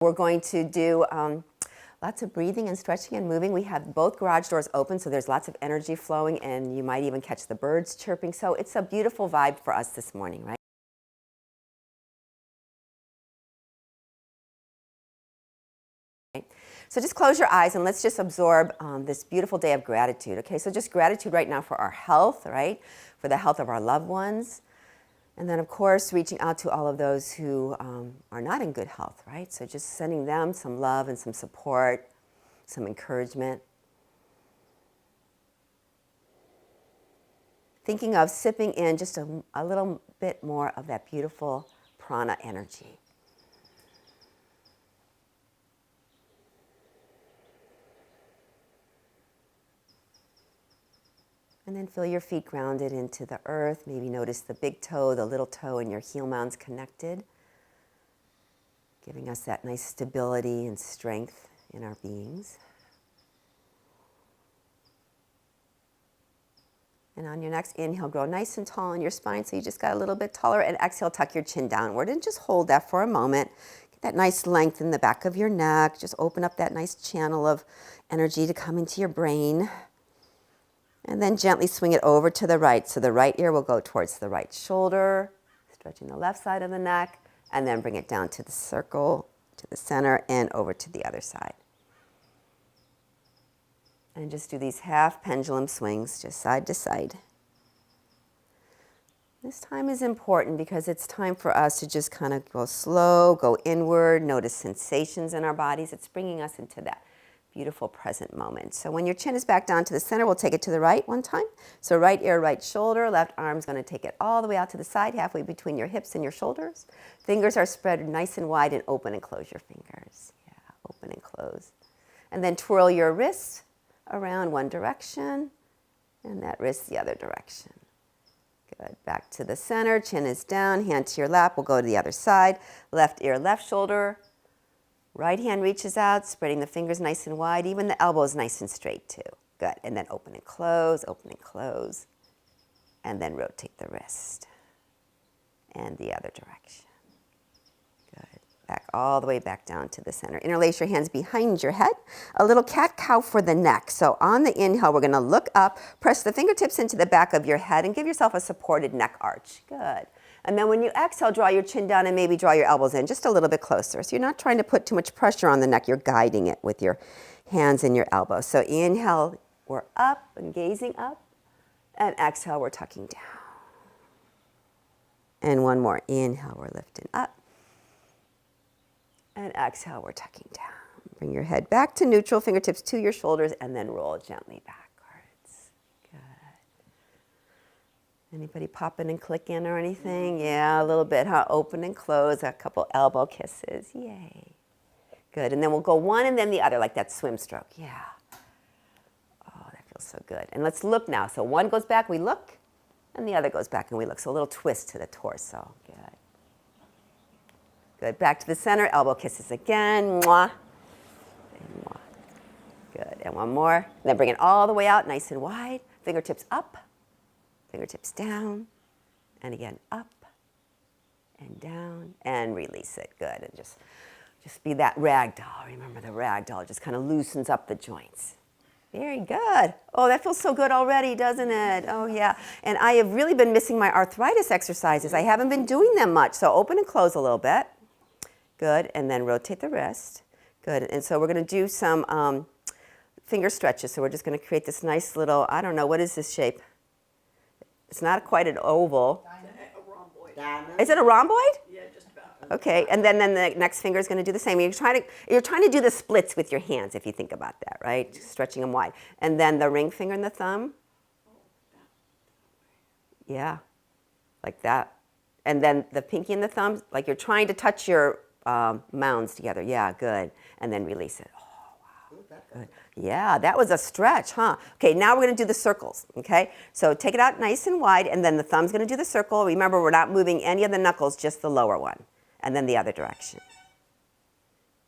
We're going to do lots of breathing and stretching and moving. We have both garage doors open, so there's lots of energy flowing, and you might even catch the birds chirping. So it's a beautiful vibe for us this morning, right? So just close your eyes and let's just absorb this beautiful day of gratitude, okay? So just gratitude right now for our health, right? For the health of our loved ones. And then, of course, reaching out to all of those who are not in good health, right? So just sending them some love and some support, some encouragement. Thinking of sipping in just a little bit more of that beautiful prana energy. And then feel your feet grounded into the earth. Maybe notice the big toe, the little toe, and your heel mounds connected, giving us that nice stability and strength in our beings. And on your next inhale, grow nice and tall in your spine, so you just got a little bit taller. And exhale, tuck your chin downward and just hold that for a moment. Get that nice length in the back of your neck. Just open up that nice channel of energy to come into your brain. And then gently swing it over to the right. So the right ear will go towards the right shoulder, stretching the left side of the neck, and then bring it down to the circle, to the center, and over to the other side. And just do these half pendulum swings, just side to side. This time is important because it's time for us to just kind of go slow, go inward, notice sensations in our bodies. It's bringing us into that beautiful present moment. So when your chin is back down to the center, we'll take it to the right one time. So right ear, right shoulder, left arm's going to take it all the way out to the side, halfway between your hips and your shoulders. Fingers are spread nice and wide, and open and close your fingers. Yeah, open and close. And then twirl your wrists around one direction, and that wrist the other direction. Good. Back to the center, chin is down, hand to your lap. We'll go to the other side. Left ear, left shoulder. Right hand reaches out, spreading the fingers nice and wide. Even the elbows nice and straight too. Good. And then open and close, open and close. And then rotate the wrist. And the other direction. Good. Back all the way back down to the center. Interlace your hands behind your head. A little cat-cow for the neck. So on the inhale, we're going to look up, press the fingertips into the back of your head, and give yourself a supported neck arch. Good. And then when you exhale, draw your chin down and maybe draw your elbows in just a little bit closer. So you're not trying to put too much pressure on the neck. You're guiding it with your hands and your elbows. So inhale, we're up and gazing up. And exhale, we're tucking down. And one more. Inhale, we're lifting up. And exhale, we're tucking down. Bring your head back to neutral, fingertips to your shoulders, and then roll gently backwards. Anybody popping and clicking or anything? Yeah, a little bit, huh? Open and close, a couple elbow kisses. Yay. Good. And then we'll go one and then the other, like that swim stroke. Yeah. Oh, that feels so good. And let's look now. So one goes back, we look, and the other goes back and we look. So a little twist to the torso. Good. Good. Back to the center, elbow kisses again. Mwah. And mwah. Good. And one more. And then bring it all the way out, nice and wide. Fingertips up. Fingertips down, and again up, and down, and release it. Good, and just be that rag doll. Remember the rag doll just kind of loosens up the joints. Very good. Oh, that feels so good already, doesn't it? Oh, yeah. And I have really been missing my arthritis exercises. I haven't been doing them much, so open and close a little bit. Good, and then rotate the wrist. Good, and so we're going to do some finger stretches. So we're just going to create this nice little, I don't know, what is this shape? It's not quite an oval. A rhomboid. Is it a rhomboid? Yeah, just about. Okay, and then the next finger is going to do the same. You're trying to do the splits with your hands, if you think about that, right? Stretching them wide. And then the ring finger and the thumb. Yeah, like that. And then the pinky and the thumb, like you're trying to touch your mounds together. Yeah, good. And then release it. Good. Yeah, that was a stretch, huh? Okay, now we're going to do the circles, okay? So take it out nice and wide, and then the thumb's going to do the circle. Remember, we're not moving any of the knuckles, just the lower one. And then the other direction.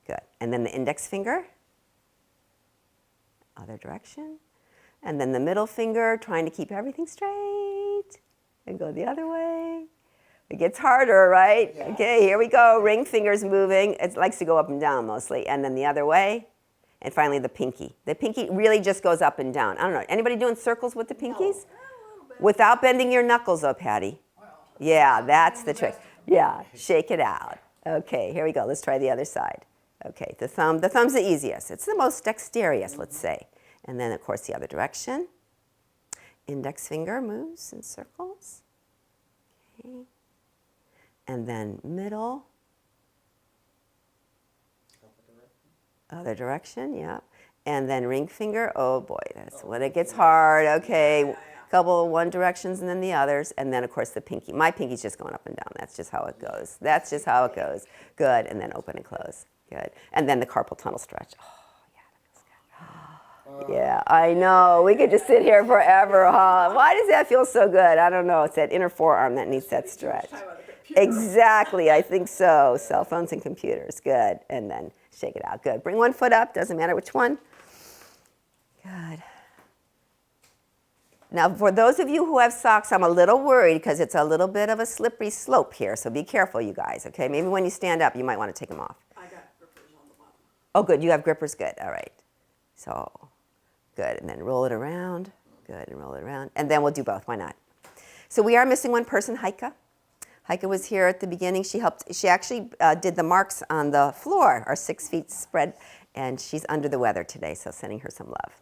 Good. And then the index finger. Other direction. And then the middle finger, trying to keep everything straight. And go the other way. It gets harder, right? Yes. Okay, here we go. Ring finger's moving. It likes to go up and down mostly. And then the other way. And finally the pinky. The pinky really just goes up and down. I don't know. Anybody doing circles with the pinkies? Without bending your knuckles, oh, Patty. Yeah, that's the trick. Yeah, shake it out. Okay, here we go. Let's try the other side. Okay, the thumb's the easiest. It's the most dexterous, let's say. And then, of course, the other direction. Index finger moves in circles. Okay. And then middle. Other direction, yeah. And then ring finger. Oh boy, that's when it gets hard. Okay, couple one directions and then the others, and then of course the pinky. My pinky's just going up and down. That's just how it goes. That's just how it goes. Good, and then open and close. Good, and then the carpal tunnel stretch. Oh yeah, that feels good. Yeah, I know. We could just sit here forever, huh? Why does that feel so good? I don't know. It's that inner forearm that needs that stretch. Exactly, I think so. Cell phones and computers. Good, and then shake it out. Good. Bring one foot up. Doesn't matter which one. Good. Now, for those of you who have socks, I'm a little worried because it's a little bit of a slippery slope here, so be careful, you guys, okay? Maybe when you stand up, you might want to take them off. I got grippers on the bottom. Oh, good. You have grippers. Good. All right. So, good. And then roll it around. Good. And roll it around. And then we'll do both. Why not? So we are missing one person, Heike. Heike was here at the beginning. She helped. She actually did the marks on the floor, our 6 feet spread, and she's under the weather today, so sending her some love.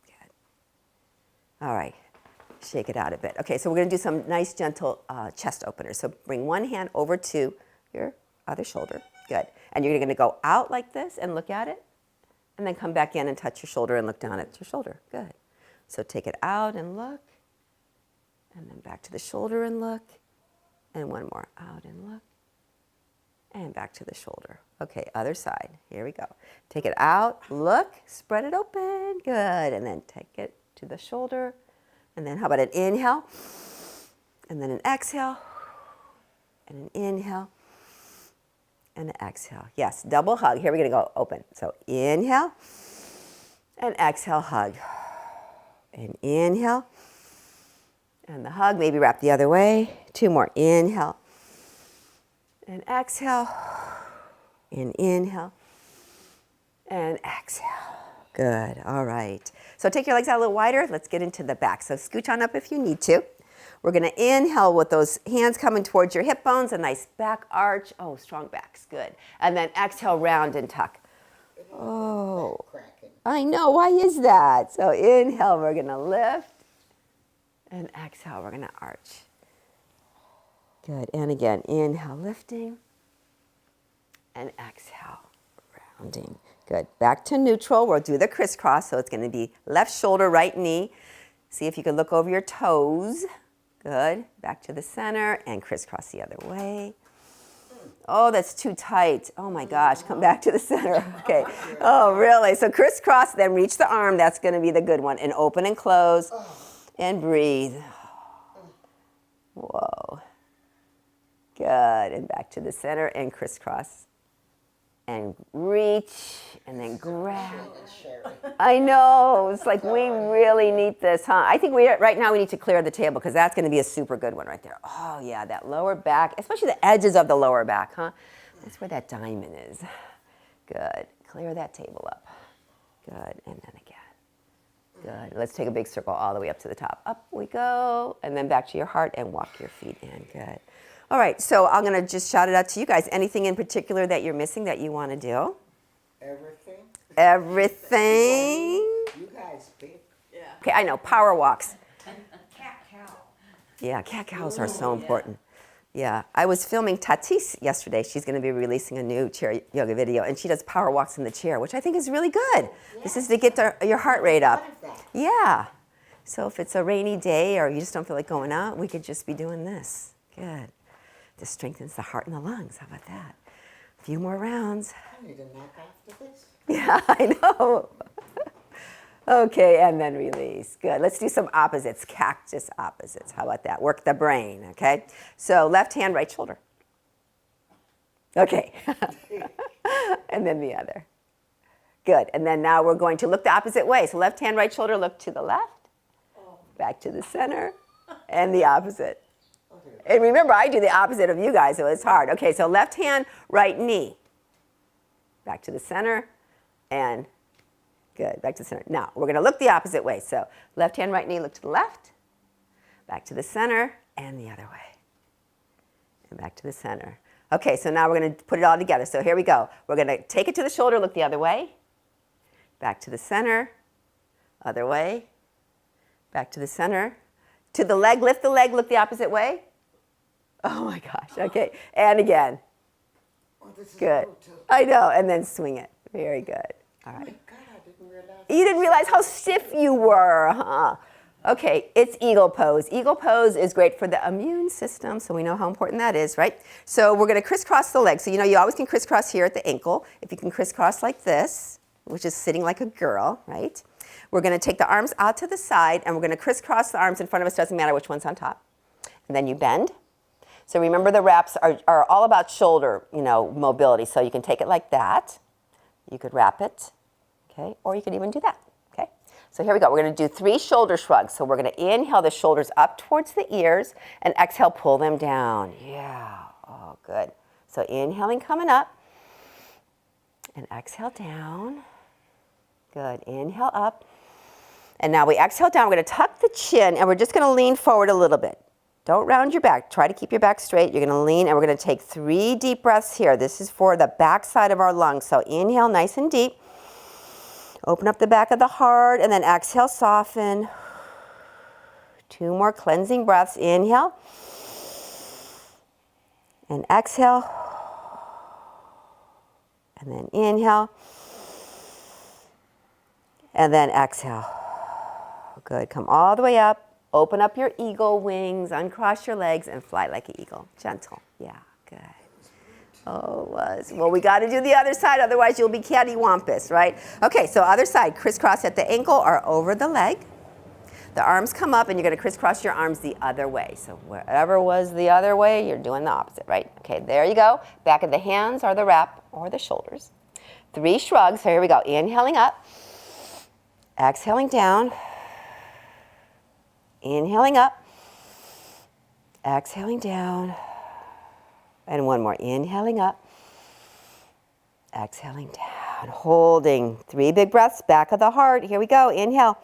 Good. All right. Shake it out a bit. Okay, so we're going to do some nice, gentle chest openers. So bring one hand over to your other shoulder. Good. And you're going to go out like this and look at it, and then come back in and touch your shoulder and look down at your shoulder. Good. So take it out and look, and then back to the shoulder and look, and one more. Out and look, and back to the shoulder. Okay, other side. Here we go. Take it out, look, spread it open. Good. And then take it to the shoulder. And then how about an inhale, and then an exhale, and an inhale, and an exhale. Yes, double hug. Here we're going to go open. So inhale, and exhale, hug. And inhale, and the hug, maybe wrap the other way. 2 more. Inhale, and exhale, and inhale, and exhale. Good. All right. So take your legs out a little wider. Let's get into the back. So scooch on up if you need to. We're going to inhale with those hands coming towards your hip bones, a nice back arch. Oh, strong backs. Good. And then exhale, round and tuck. Oh, I know. Why is that? So inhale, we're going to lift. And exhale, we're going to arch. Good. And again, inhale, lifting. And exhale, rounding. Good. Back to neutral. We'll do the crisscross. So it's going to be left shoulder, right knee. See if you can look over your toes. Good. Back to the center and crisscross the other way. Oh, that's too tight. Oh my gosh. Come back to the center. Okay. Oh, really? So crisscross, then reach the arm. That's going to be the good one. And open and close. And breathe. Whoa. Good. And back to the center and crisscross. And reach, and then grab. I know. It's like we really need this, huh? I think right now we need to clear the table because that's going to be a super good one right there. Oh, yeah, that lower back, especially the edges of the lower back, huh? That's where that diamond is. Good. Clear that table up. Good. And then again. Good. Let's take a big circle all the way up to the top. Up we go. And then back to your heart and walk your feet in. Good. All right, so I'm going to just shout it out to you guys. Anything in particular that you're missing that you want to do? Everything. Everything? You guys pick. Yeah. Okay, I know, power walks. Cat-cow. Yeah, cat-cows are so important. Yeah, I was filming Tatis yesterday. She's going to be releasing a new chair yoga video, and she does power walks in the chair, which I think is really good. Yeah. This is to get your heart rate up. Yeah. So if it's a rainy day or you just don't feel like going out, we could just be doing this. Good. This strengthens the heart and the lungs. How about that? A few more rounds. I need a nap after this. Yeah, I know. Okay, and then release. Good. Let's do some opposites, cactus opposites. How about that? Work the brain, okay? So left hand, right shoulder. Okay. And then the other. Good. And then now we're going to look the opposite way. So left hand, right shoulder, look to the left, back to the center, and the opposite. Oh, And remember, I do the opposite of you guys, so it's hard. Okay, so left hand, right knee. Back to the center, and good, back to the center. Now, we're gonna look the opposite way. So left hand, right knee, look to the left, back to the center, and the other way. And back to the center. Okay, so now we're gonna put it all together. So here we go. We're gonna take it to the shoulder, look the other way, back to the center, other way, back to the center, to the leg, lift the leg, look the opposite way. Oh my gosh, okay, and again. Oh, this is Good. cool too. I know, and then swing it. Very good. All Oh my right. God, I didn't realize. You didn't realize how stiff you were, huh? Okay, it's eagle pose. Eagle pose is great for the immune system, so we know how important that is, right? So we're gonna crisscross the legs. So you know you always can crisscross here at the ankle. If you can crisscross like this, which is sitting like a girl, right? We're gonna take the arms out to the side, and we're gonna crisscross the arms in front of us, doesn't matter which one's on top. And then you bend. So remember the wraps are all about shoulder, mobility. So you can take it like that. You could wrap it, okay? Or you could even do that, okay? So here we go. We're gonna do 3 shoulder shrugs. So we're gonna inhale the shoulders up towards the ears and exhale, pull them down. Yeah, oh, good. So inhaling, coming up, and exhale down. Good, inhale up. And now we exhale down. We're gonna tuck the chin, and we're just gonna lean forward a little bit. Don't round your back. Try to keep your back straight. You're going to lean, and we're going to take 3 deep breaths here. This is for the back side of our lungs. So inhale nice and deep. Open up the back of the heart, and then exhale, soften. 2 more cleansing breaths. Inhale. And exhale. And then inhale. And then exhale. Good. Come all the way up. Open up your eagle wings, uncross your legs, and fly like an eagle. Gentle. Yeah, good. Oh, it was. Well, we got to do the other side, otherwise you'll be cattywampus, right? Okay, so other side, crisscross at the ankle or over the leg. The arms come up, and you're going to crisscross your arms the other way. So wherever was the other way, you're doing the opposite, right? Okay, there you go. Back of the hands or the wrap or the shoulders. 3 shrugs. So here we go. Inhaling up. Exhaling down. Inhaling up, exhaling down, and 1 more. Inhaling up, exhaling down, holding 3 big breaths, back of the heart. Here we go. Inhale,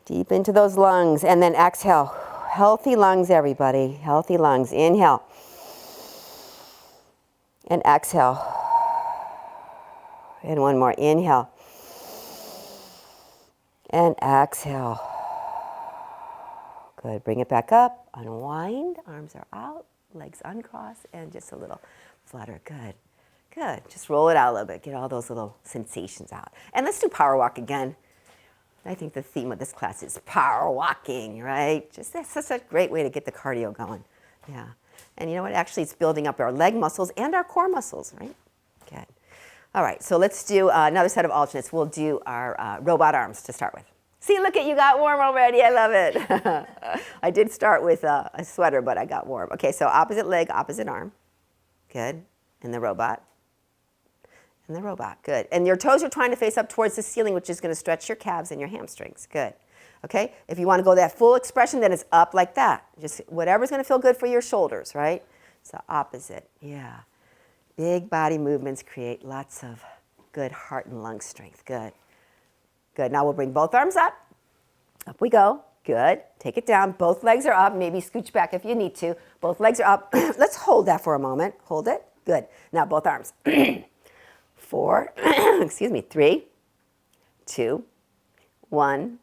deep into those lungs, and then exhale. Healthy lungs, everybody. Healthy lungs. Inhale, and exhale, and 1 more. Inhale, and exhale. Good. Bring it back up, unwind, arms are out, legs uncross, and just a little flutter. Good. Good. Just roll it out a little bit. Get all those little sensations out. And let's do power walk again. I think the theme of this class is power walking, right? That's such a great way to get the cardio going. Yeah. And you know what? Actually, it's building up our leg muscles and our core muscles, right? Good. All right. So let's do another set of alternates. We'll do our robot arms to start with. See, look at you, got warm already. I love it. I did start with a sweater, but I got warm. Okay, so opposite leg, opposite arm. Good. And the robot. And the robot. Good. And your toes are trying to face up towards the ceiling, which is going to stretch your calves and your hamstrings. Good. Okay? If you want to go that full expression, then it's up like that. Just whatever's going to feel good for your shoulders, right? So opposite. Yeah. Big body movements create lots of good heart and lung strength. Good. Good. Now we'll bring both arms up. Up we go. Good. Take it down. Both legs are up. Maybe scooch back if you need to. Both legs are up. Let's hold that for a moment. Hold it. Good. Now both arms. 4, excuse me, 3, 2, 1,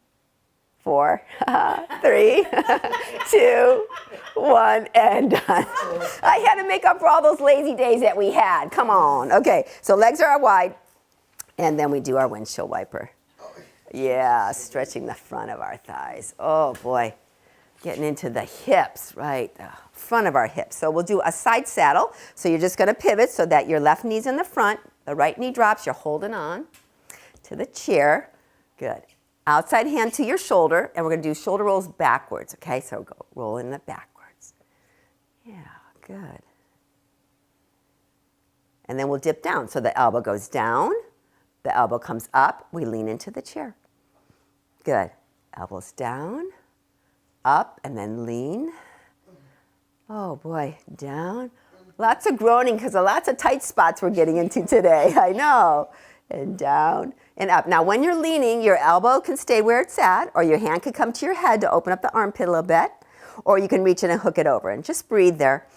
4, 3, 2, 1, and done. I had to make up for all those lazy days that we had. Come on. Okay. So legs are wide. And then we do our windshield wiper. Yeah, stretching the front of our thighs. Oh boy, getting into the hips, right? The front of our hips. So we'll do a side saddle. So you're just gonna pivot so that your left knee's in the front, the right knee drops, you're holding on to the chair. Good. Outside hand to your shoulder, and we're gonna do shoulder rolls backwards, okay? So go rolling it backwards. Yeah, good. And then we'll dip down. So the elbow goes down, the elbow comes up, we lean into the chair. Good. Elbows down, up, and then lean. Oh boy, down. Lots of groaning because of lots of tight spots we're getting into today. I know. And down and up. Now when you're leaning, your elbow can stay where it's at, or your hand could come to your head to open up the armpit a little bit, or you can reach in and hook it over and just breathe there.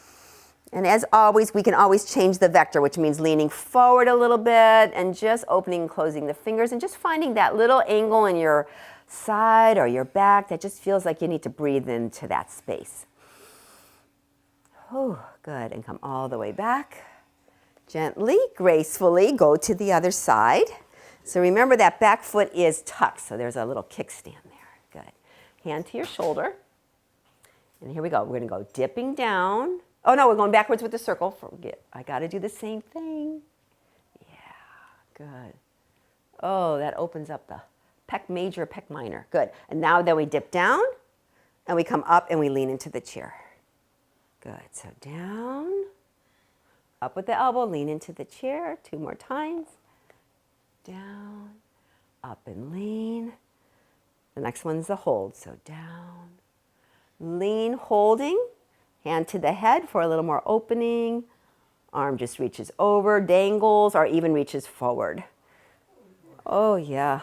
And as always, we can always change the vector, which means leaning forward a little bit and just opening and closing the fingers and just finding that little angle in your side or your back that just feels like you need to breathe into that space. Oh, good. And come all the way back. Gently, gracefully go to the other side. So remember that back foot is tucked, so there's a little kickstand there. Good. Hand to your shoulder. And here we go. We're going to go dipping down. Oh, no, we're going backwards with the circle. Forget. I got to do the same thing. Yeah, good. Oh, that opens up the pec major, pec minor. Good. And now then we dip down, and we come up, and we lean into the chair. Good. So down, up with the elbow, lean into the chair. 2 more times. Down, up and lean. The next one's the hold. So down, lean, holding. Hand to the head for a little more opening. Arm just reaches over, dangles, or even reaches forward. Oh, yeah.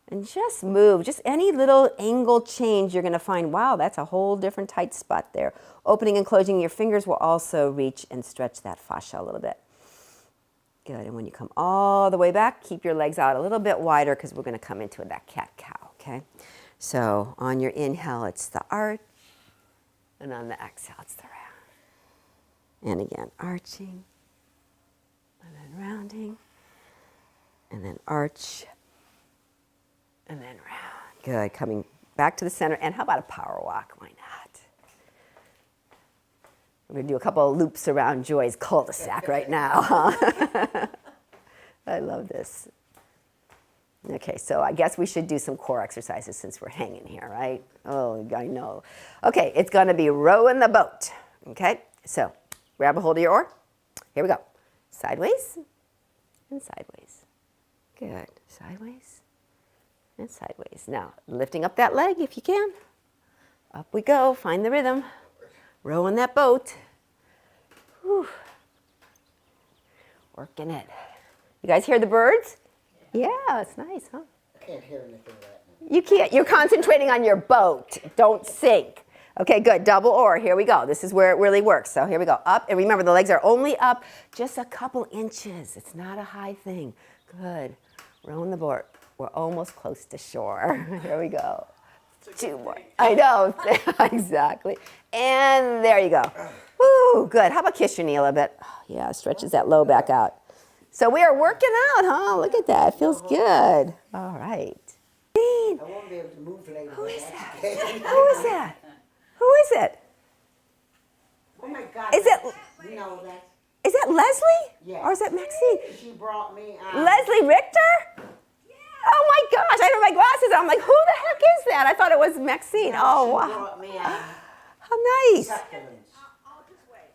And just move. Just any little angle change, you're going to find, wow, that's a whole different tight spot there. Opening and closing your fingers will also reach and stretch that fascia a little bit. Good. And when you come all the way back, keep your legs out a little bit wider because we're going to come into that cat-cow, okay? So on your inhale, it's the arch. And on the exhale, it's the round. And again, arching, and then rounding, and then arch, and then round. Good, coming back to the center. And how about a power walk? Why not? We're going to do a couple of loops around Joy's cul-de-sac right now. Huh? I love this. Okay, so I guess we should do some core exercises since we're hanging here, right? Oh, I know. Okay, it's going to be rowing the boat. Okay, so grab a hold of your oar. Here we go. Sideways and sideways. Good. Sideways and sideways. Now, lifting up that leg if you can. Up we go. Find the rhythm. Rowing that boat. Whew. Working it. You guys hear the birds? Yeah, it's nice, huh? I can't hear anything right now. You can't. You're concentrating on your boat. Don't sink. Okay, good. Double oar. Here we go. This is where it really works. So here we go. Up. And remember, the legs are only up just a couple inches. It's not a high thing. Good. Rowing the boat. We're almost close to shore. Here we go. 2 more. I know. Exactly. And there you go. Woo, good. How about kiss your knee a little bit? Oh, yeah, stretches that low back out. So we are working out, huh? Look at that. It feels good. All right. I won't be able to move later. Who is that? Who is that? Who is it? Oh my God. Is it? No, that's. Is that Leslie? Yes. Or is that Maxine? She brought me. Leslie Richter? Oh my gosh! I have my glasses on. I'm like, who the heck is that? I thought it was Maxine. Oh wow! She brought me How nice! succulents. I'll just wait.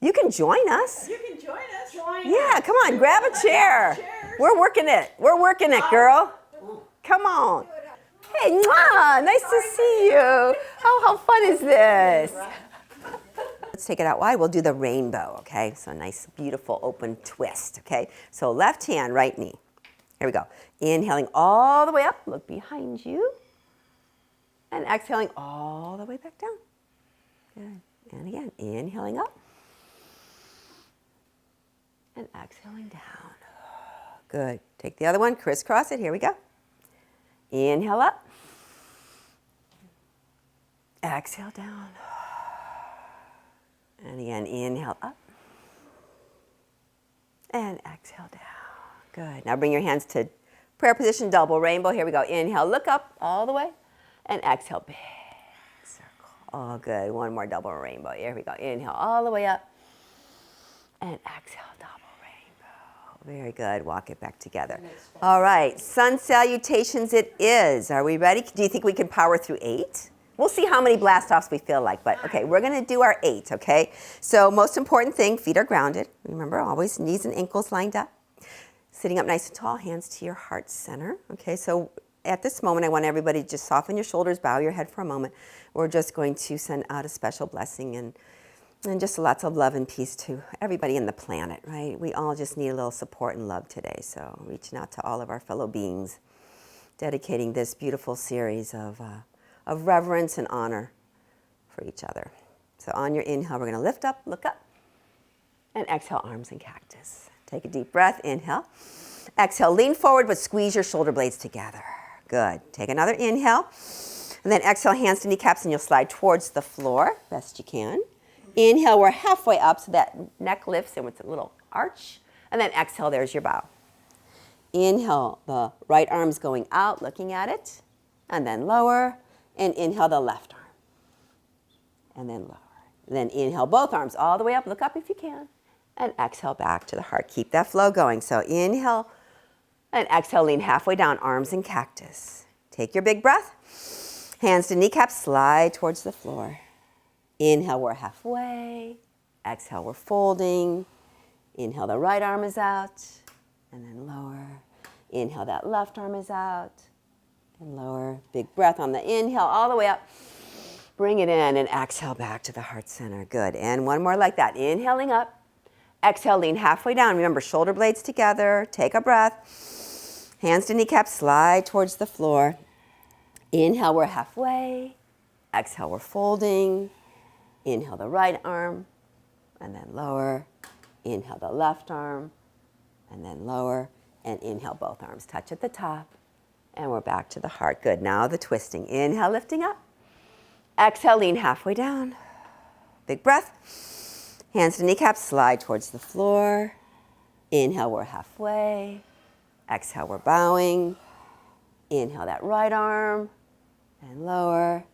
You can join us. You can join us. Yeah, come on, grab a chair. Chairs. We're working it. We're working it, girl. Come on. Hey, mwah, nice to see you. How fun is this? Let's take it out wide. We'll do the rainbow, okay? So nice, beautiful, open twist, okay? So left hand, right knee. Here we go. Inhaling all the way up. Look behind you. And exhaling all the way back down. Good. And again, inhaling up. And exhaling down. Good. Take the other one, crisscross it. Here we go. Inhale up. Exhale down. And again, inhale up. And exhale down. Good. Now bring your hands to prayer position, double rainbow. Here we go. Inhale, look up all the way. And exhale, big circle. Oh, good. One more double rainbow. Here we go. Inhale all the way up. And exhale, double rainbow. Very good. Walk it back together. All right. Sun salutations it is. Are we ready? Do you think we can power through 8? We'll see how many blast-offs we feel like. But, okay, we're going to do our 8, okay? So most important thing, feet are grounded. Remember, always knees and ankles lined up. Sitting up nice and tall, hands to your heart center. Okay, so at this moment, I want everybody to just soften your shoulders, bow your head for a moment. We're just going to send out a special blessing and And just lots of love and peace to everybody in the planet, right? We all just need a little support and love today. So reaching out to all of our fellow beings, dedicating this beautiful series of reverence and honor for each other. So on your inhale, we're going to lift up, look up, and exhale, arms and cactus. Take a deep breath, inhale. Exhale, lean forward, but squeeze your shoulder blades together. Good. Take another inhale. And then exhale, hands to kneecaps, and you'll slide towards the floor, best you can. Inhale, we're halfway up, so that neck lifts, and it's a little arch. And then exhale, there's your bow. Inhale, the right arm's going out, looking at it. And then lower. And inhale, the left arm. And then lower. And then inhale, both arms all the way up. Look up if you can. And exhale, back to the heart. Keep that flow going. So inhale, and exhale, lean halfway down, arms in cactus. Take your big breath. Hands to kneecaps, slide towards the floor. Inhale, we're halfway. Exhale, we're folding. Inhale, the right arm is out. And then lower. Inhale, that left arm is out. And lower. Big breath on the inhale, all the way up. Bring it in and exhale back to the heart center. Good. And one more like that. Inhaling up. Exhale, lean halfway down. Remember, shoulder blades together. Take a breath. Hands to kneecaps, slide towards the floor. Inhale, we're halfway. Exhale, we're folding. Inhale, the right arm, and then lower. Inhale, the left arm, and then lower. And inhale, both arms touch at the top. And we're back to the heart. Good. Now the twisting. Inhale, lifting up. Exhale, lean halfway down. Big breath. Hands to kneecaps, slide towards the floor. Inhale, we're halfway. Exhale, we're bowing. Inhale, that right arm, and lower.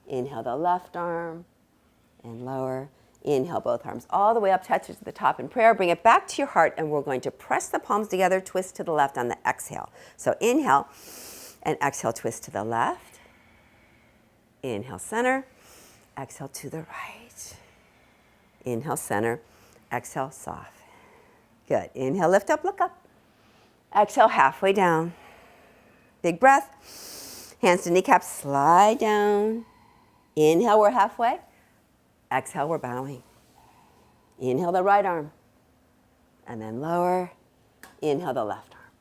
Inhale, the left arm, and lower. Inhale, both arms all the way up, touch it to the top in prayer. Bring it back to your heart, and we're going to press the palms together, twist to the left on the exhale. So inhale, and exhale, twist to the left. Inhale, center. Exhale to the right. Inhale, center. Exhale, soft. Good. Inhale, lift up, look up. Exhale, halfway down. Big breath. Hands to kneecaps, slide down. Inhale, we're halfway. Exhale, we're bowing. Inhale, the right arm. And then lower. Inhale, the left arm.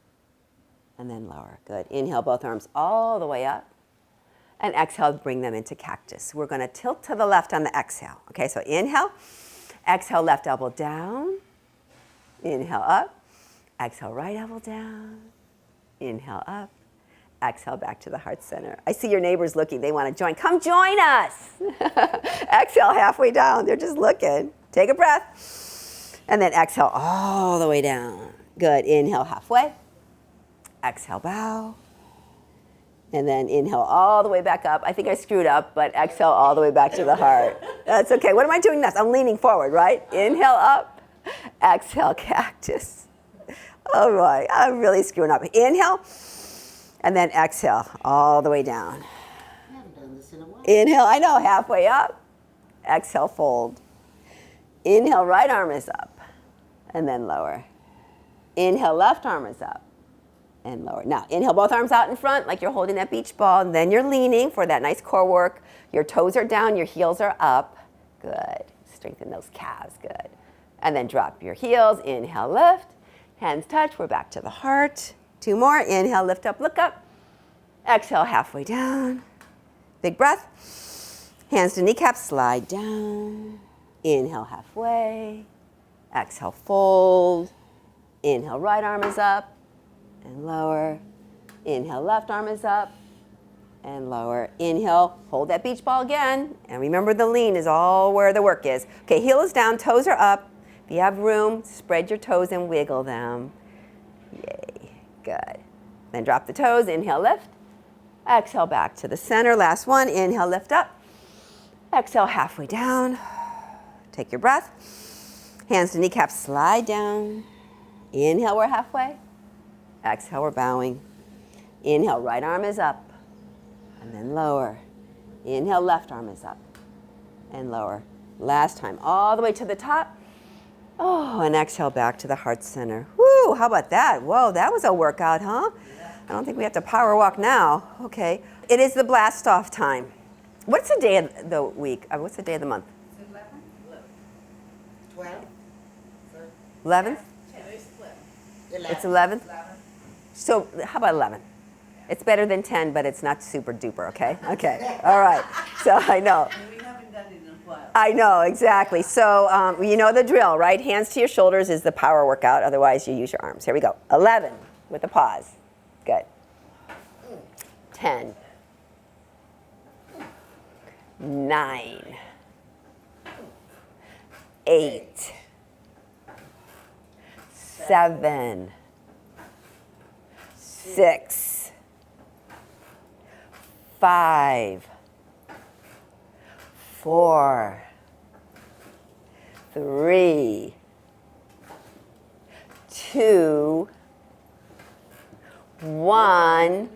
And then lower. Good. Inhale, both arms all the way up. And exhale, bring them into cactus. We're going to tilt to the left on the exhale. Okay, so inhale. Exhale, left elbow down. Inhale, up. Exhale, right elbow down. Inhale, up. Exhale, back to the heart center. I see your neighbors looking. They want to join. Come join us. Exhale, halfway down. They're just looking. Take a breath. And then exhale all the way down. Good. Inhale, halfway. Exhale, bow. And then inhale all the way back up. I think I screwed up, but exhale all the way back to the heart. That's okay. What am I doing next? I'm leaning forward, right? Inhale up. Exhale, cactus. Oh, boy. I'm really screwing up. Inhale. And then exhale all the way down. I haven't done this in a while. Inhale, I know, halfway up. Exhale, fold. Inhale, right arm is up. And then lower. Inhale, left arm is up. And lower. Now, inhale, both arms out in front like you're holding that beach ball. And then you're leaning for that nice core work. Your toes are down, your heels are up. Good. Strengthen those calves. Good. And then drop your heels. Inhale, lift. Hands touch. We're back to the heart. Two more. Inhale, lift up, look up. Exhale, halfway down. Big breath. Hands to kneecaps, slide down. Inhale, halfway. Exhale, fold. Inhale, right arm is up and lower. Inhale, left arm is up and lower. Inhale, hold that beach ball again. And remember, the lean is all where the work is. Okay, heel is down, toes are up. If you have room, spread your toes and wiggle them. Yay, good. Then drop the toes, inhale, lift. Exhale, back to the center. Last one, inhale, lift up. Exhale, halfway down. Take your breath. Hands to kneecaps, slide down. Inhale, we're halfway. Exhale, we're bowing. Inhale, right arm is up. And then lower. Inhale, left arm is up. And lower. Last time, all the way to the top. Oh, and exhale back to the heart center. Woo, how about that? Whoa, that was a workout, huh? I don't think we have to power walk now. Okay. It is the blast off time. What's the day of the week? What's the day of the month? 11th? It's 11th? So how about 11? It's better than 10, but it's not super duper, okay? Okay, all right. So I know. We haven't done it in a while. I know, exactly. So you know the drill, right? Hands to your shoulders is the power workout. Otherwise, you use your arms. Here we go. 11 with a pause. Good. 10. 9. 8. 7. 6. 5. 4. 3. 2. 1.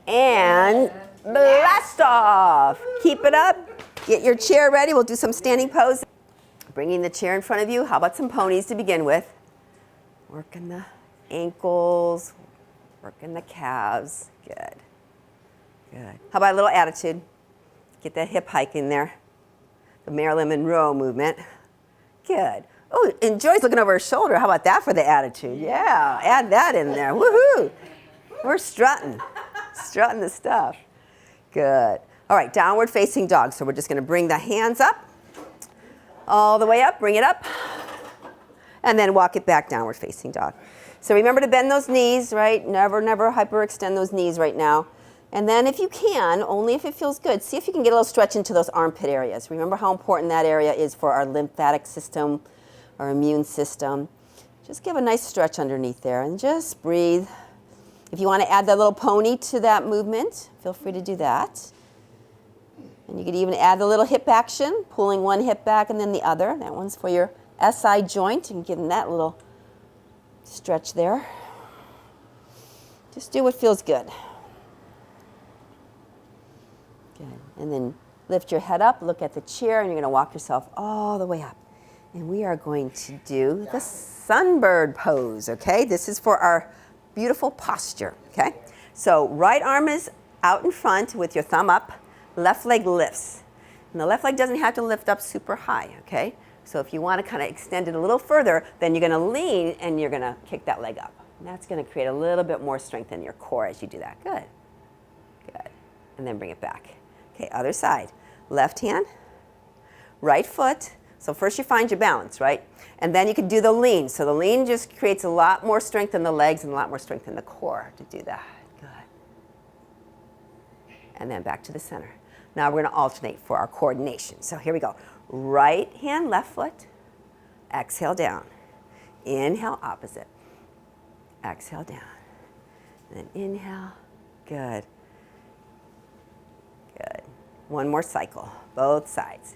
And blast off. Keep it up. Get your chair ready. We'll do some standing poses. Bringing the chair in front of you. How about some ponies to begin with? Working the ankles, working the calves. Good. Good. How about a little attitude? Get that hip hike in there. The Marilyn Monroe movement. Good. Oh, and Joy's looking over her shoulder. How about that for the attitude? Yeah, add that in there. Woohoo! We're strutting. Strutting the stuff. Good. All right, downward facing dog. So we're just going to bring the hands up. All the way up, bring it up. And then walk it back, downward facing dog. So remember to bend those knees, right? Never, never hyperextend those knees right now. And then if you can, only if it feels good, see if you can get a little stretch into those armpit areas. Remember how important that area is for our lymphatic system, our immune system. Just give a nice stretch underneath there and just breathe. If you want to add that little pony to that movement, feel free to do that. And you could even add the little hip action, pulling one hip back and then the other. That one's for your SI joint and giving that little stretch there. Just do what feels good. Good. And then lift your head up, look at the chair, and you're going to walk yourself all the way up. And we are going to do the sunbird pose, okay? This is for our beautiful posture, okay? So right arm is out in front with your thumb up. Left leg lifts. And the left leg doesn't have to lift up super high, okay? So if you want to kind of extend it a little further, then you're going to lean and you're going to kick that leg up. And that's going to create a little bit more strength in your core as you do that. Good. Good. And then bring it back. Okay, other side. Left hand, right foot. So first you find your balance, right? And then you can do the lean. So the lean just creates a lot more strength in the legs and a lot more strength in the core to do that. Good. And then back to the center. Now we're going to alternate for our coordination. So here we go. Right hand, left foot. Exhale down. Inhale, opposite. Exhale down. And then inhale. Good. Good. One more cycle. Both sides.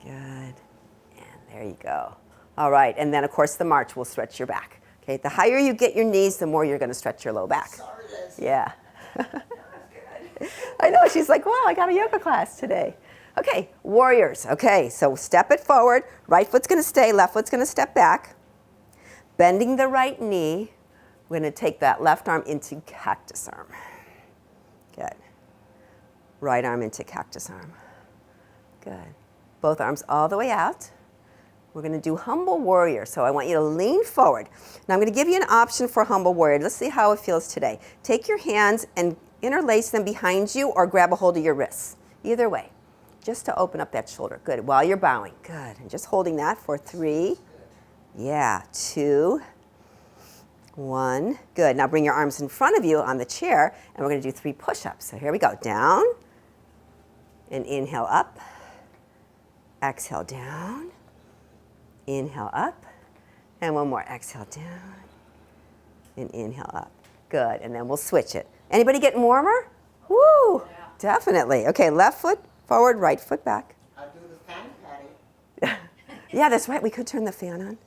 Good. And there you go. All right. And then, of course, the march will stretch your back. Okay. The higher you get your knees, the more you're going to stretch your low back. Sorry, Leslie. Yeah. I know, she's like, wow, I got a yoga class today. Okay, warriors. Okay, so step it forward. Right foot's going to stay, left foot's going to step back. Bending the right knee, we're going to take that left arm into cactus arm. Good. Right arm into cactus arm. Good. Both arms all the way out. We're going to do humble warrior. So I want you to lean forward. Now I'm going to give you an option for humble warrior. Let's see how it feels today. Take your hands and interlace them behind you or grab a hold of your wrists. Either way, just to open up that shoulder. Good, while you're bowing. Good, and just holding that for 3. Yeah, 2, 1. Good, now bring your arms in front of you on the chair, and we're gonna do 3 push-ups. So here we go, down, and inhale up. Exhale down, inhale up, and one more, exhale down, and inhale up. Good, and then we'll switch it. Anybody getting warmer? Woo, yeah. Definitely. Okay, left foot forward, right foot back. I'll do the fan patty. Yeah, that's right, we could turn the fan on.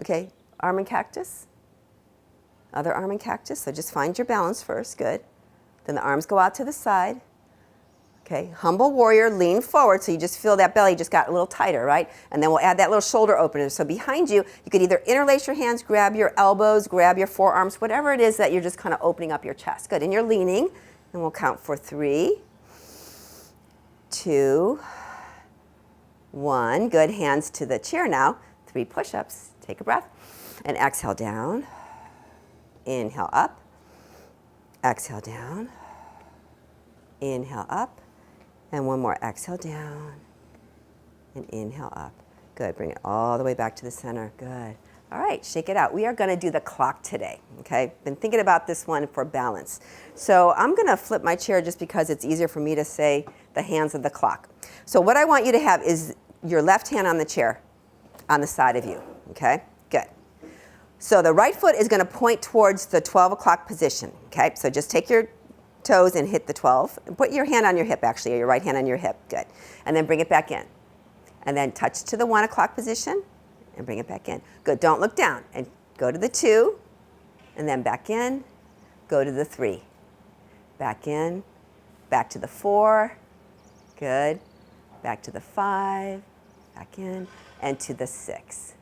Okay, arm and cactus. Other arm and cactus, so just find your balance first, good. Then the arms go out to the side. Okay, humble warrior, lean forward, so you just feel that belly just got a little tighter, right? And then we'll add that little shoulder opener. So behind you, you could either interlace your hands, grab your elbows, grab your forearms, whatever it is that you're just kind of opening up your chest. Good, and you're leaning, and we'll count for 3, 2, 1. Good, hands to the chair now. 3 push-ups, Take a breath. And exhale down. Inhale up. Exhale down. Inhale up. And one more. Exhale down. And inhale up. Good. Bring it all the way back to the center. Good. All right, shake it out. We are going to do the clock today, okay? Been thinking about this one for balance. So I'm going to flip my chair just because it's easier for me to say the hands of the clock. So what I want you to have is your left hand on the chair on the side of you, okay? Good. So the right foot is going to point towards the 12 o'clock position, okay? So just take your toes and hit the 12. And put your hand on your hip, actually, or your right hand on your hip. Good. And then bring it back in. And then touch to the 1 o'clock position. And bring it back in. Good. Don't look down. And go to the 2, and then back in. Go to the 3. Back in. Back to the 4. Good. Back to the 5. Back in. And to the 6.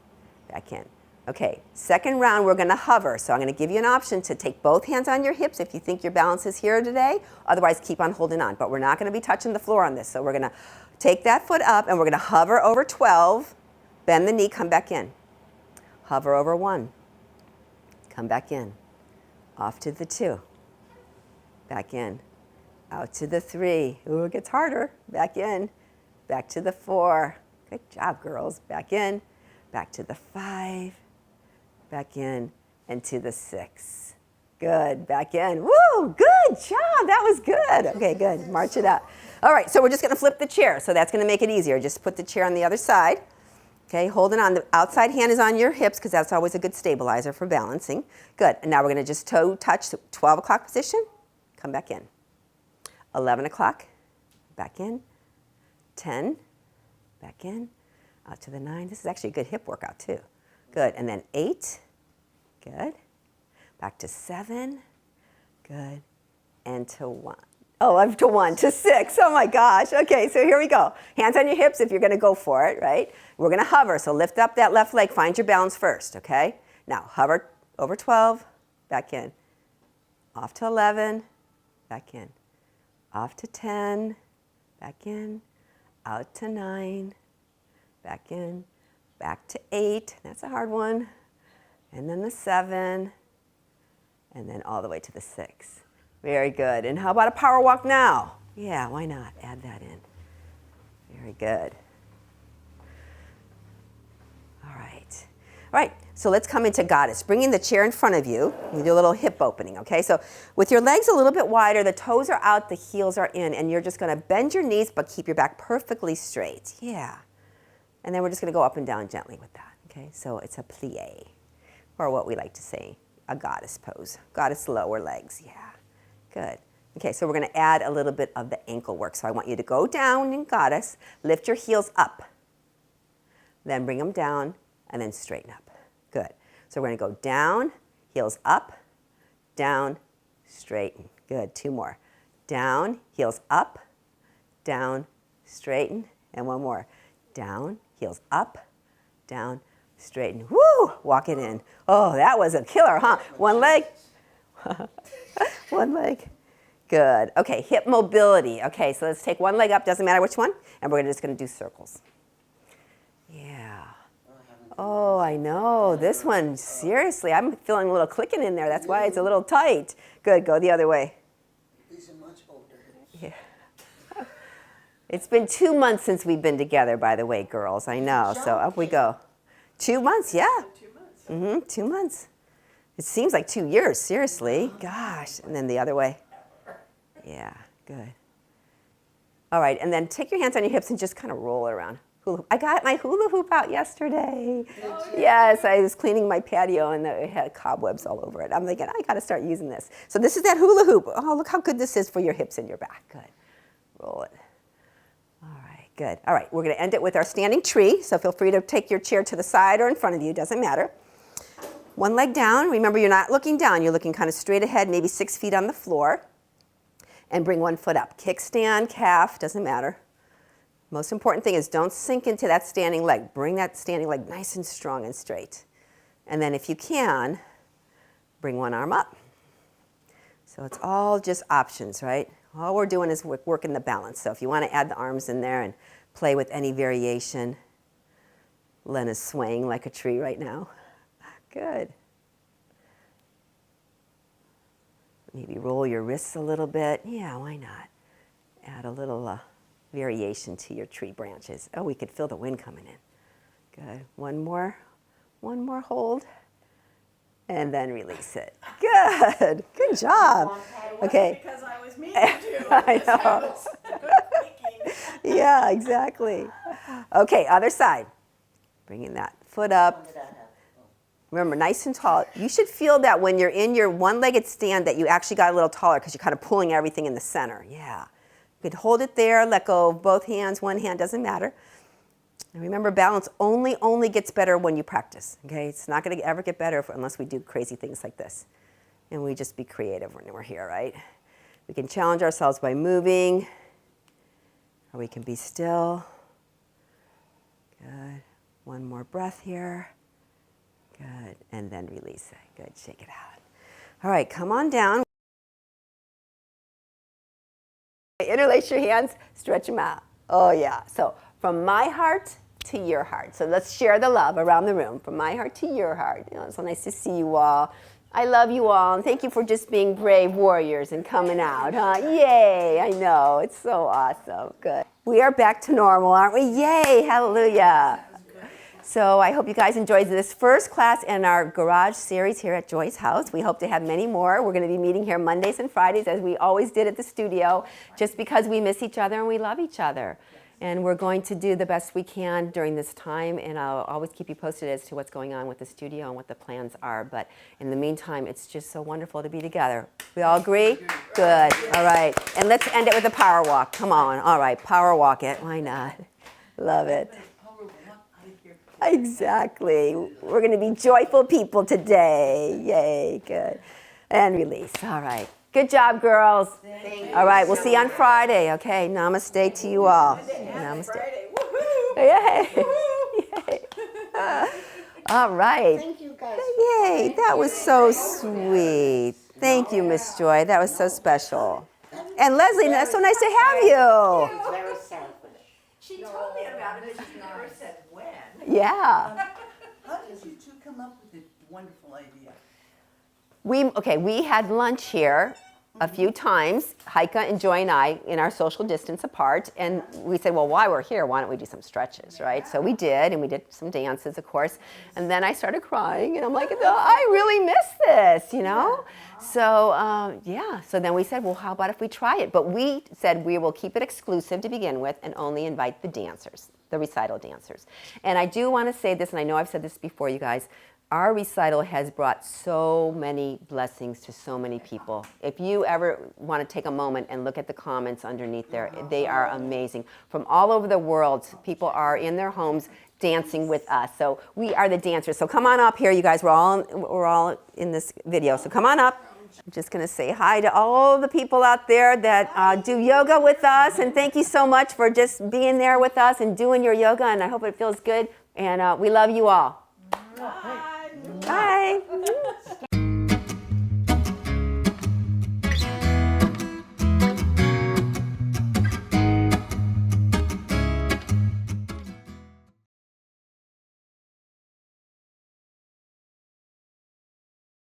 Back in. Okay, second round we're going to hover. So I'm going to give you an option to take both hands on your hips if you think your balance is here today. Otherwise, keep on holding on. But we're not going to be touching the floor on this. So we're going to take that foot up, and we're going to hover over 12. Bend the knee, come back in. Hover over 1. Come back in. Off to the 2. Back in. Out to the 3. Ooh, it gets harder. Back in. Back to the 4. Good job, girls. Back in. Back to the 5. Back in. And to the 6. Good. Back in. Woo! Good job. That was good. Okay, good. March it out. All right, so we're just going to flip the chair. So that's going to make it easier. Just put the chair on the other side. Okay, holding on. The outside hand is on your hips because that's always a good stabilizer for balancing. Good. And now we're going to just toe touch the 12 o'clock position. Come back in. 11 o'clock. Back in. 10. Back in. Out to the 9. This is actually a good hip workout too. Good. And then 8. Good. Back to 7. Good. And to 1. Oh, I'm to 1, to 6. Oh my gosh. Okay, so here we go. Hands on your hips if you're going to go for it, right? We're going to hover. So lift up that left leg. Find your balance first, okay? Now hover over 12. Back in. Off to 11. Back in. Off to 10. Back in. Out to 9. Back in. Back to 8. That's a hard one. And then the 7. And then all the way to the 6. Very good. And how about a power walk now? Yeah, why not? Add that in. Very good. All right. All right, so let's come into Goddess. Bringing the chair in front of you. We do a little hip opening, okay? So with your legs a little bit wider, the toes are out, the heels are in, and you're just going to bend your knees but keep your back perfectly straight. Yeah. And then we're just going to go up and down gently with that, okay? So it's a plie, or what we like to say, a goddess pose. Goddess lower legs, yeah. Good. Okay, so we're going to add a little bit of the ankle work. So I want you to go down in Goddess, lift your heels up, then bring them down, and then straighten up. Good. So we're going to go down, heels up, down, straighten. Good. 2 more. Down, heels up, down, straighten, and 1 more. Down, heels up, down, straighten. Woo! Walk it in. Oh, that was a killer, huh? 1 leg. 1 leg. Good. Okay, hip mobility. Okay, so let's take 1 leg up, doesn't matter which one, and we're just going to do circles. Yeah. Oh, I know. This one, seriously, I'm feeling a little clicking in there. That's why it's a little tight. Good, go the other way. These are much older. Yeah. It's been 2 months since we've been together, by the way, girls. I know. So up we go. 2 months, yeah. 2 months. 2 months. It seems like 2 years, seriously. Gosh. And then the other way. Yeah, good. All right, and then take your hands on your hips and just kind of roll it around. I got my hula hoop out yesterday. Oh, yes, I was cleaning my patio and it had cobwebs all over it. I'm thinking, I got to start using this. So this is that hula hoop. Oh, look how good this is for your hips and your back. Good. Roll it. All right, good. All right, we're going to end it with our standing tree. So feel free to take your chair to the side or in front of you. Doesn't matter. 1 leg down. Remember, you're not looking down. You're looking kind of straight ahead, maybe 6 feet on the floor. And bring 1 foot up. Kickstand, calf, doesn't matter. Most important thing is don't sink into that standing leg. Bring that standing leg nice and strong and straight. And then if you can, bring 1 arm up. So it's all just options, right? All we're doing is working the balance. So if you want to add the arms in there and play with any variation, Lena's swaying like a tree right now. Good. Maybe roll your wrists a little bit. Yeah, why not? Add a little variation to your tree branches. Oh, we could feel the wind coming in. Good. One more hold. And then release it. Good. Good job. Okay. Because I was meaning to. I know. Yeah, exactly. Okay, other side. Bringing that foot up. Remember, nice and tall. You should feel that when you're in your one-legged stand that you actually got a little taller because you're kind of pulling everything in the center. Yeah. You could hold it there, let go of both hands. One hand doesn't matter. And remember, balance only gets better when you practice. Okay, it's not going to ever get better unless we do crazy things like this. And we just be creative when we're here, right? We can challenge ourselves by moving, or we can be still. Good. One more breath here. Good. And then release it. Good. Shake it out. All right, come on down. Interlace your hands, stretch them out. Oh, yeah. So from my heart to your heart. So let's share the love around the room. From my heart to your heart. You know, it's so nice to see you all. I love you all, and thank you for just being brave warriors and coming out, huh? Yay, I know, it's so awesome. Good. We are back to normal, aren't we? Yay, hallelujah. So I hope you guys enjoyed this first class in our garage series here at Joy's house. We hope to have many more. We're going to be meeting here Mondays and Fridays as we always did at the studio, just because we miss each other and we love each other. And we're going to do the best we can during this time, and I'll always keep you posted as to what's going on with the studio and what the plans are. But in the meantime, it's just so wonderful to be together. We all agree? Good. All right. And let's end it with a power walk. Come on. All right. Power walk it. Why not? Love it. Exactly. We're going to be joyful people today. Yay. Good. And release. All right. Good job, girls. All right, we'll see you on Friday. Okay, namaste to you all. Namaste. Yay. Yay. All right. Thank you guys. Yay, that was so sweet. Thank you, Miss Joy. That was so special. And Leslie, that's so nice to have you. It's very selfish. She told me about it, but she never said when. Yeah. How did you two come up with this wonderful idea? We had lunch here a few times, Heike and Joy and I, in our social distance apart, and we said, well, while we're here, why don't we do some stretches, right? So we did, and we did some dances, of course, and then I started crying, and I'm like, no, I really miss this, you know? So, yeah, so then we said, well, how about if we try it? But we said we will keep it exclusive to begin with and only invite the dancers, the recital dancers. And I do want to say this, and I know I've said this before, you guys, our recital has brought so many blessings to so many people. If you ever want to take a moment and look at the comments underneath there, they are amazing. From all over the world, people are in their homes dancing with us. So we are the dancers. So come on up here, you guys. We're all in this video. So come on up. I'm just going to say hi to all the people out there that do yoga with us. And thank you so much for just being there with us and doing your yoga. And I hope it feels good. And we love you all. Bye.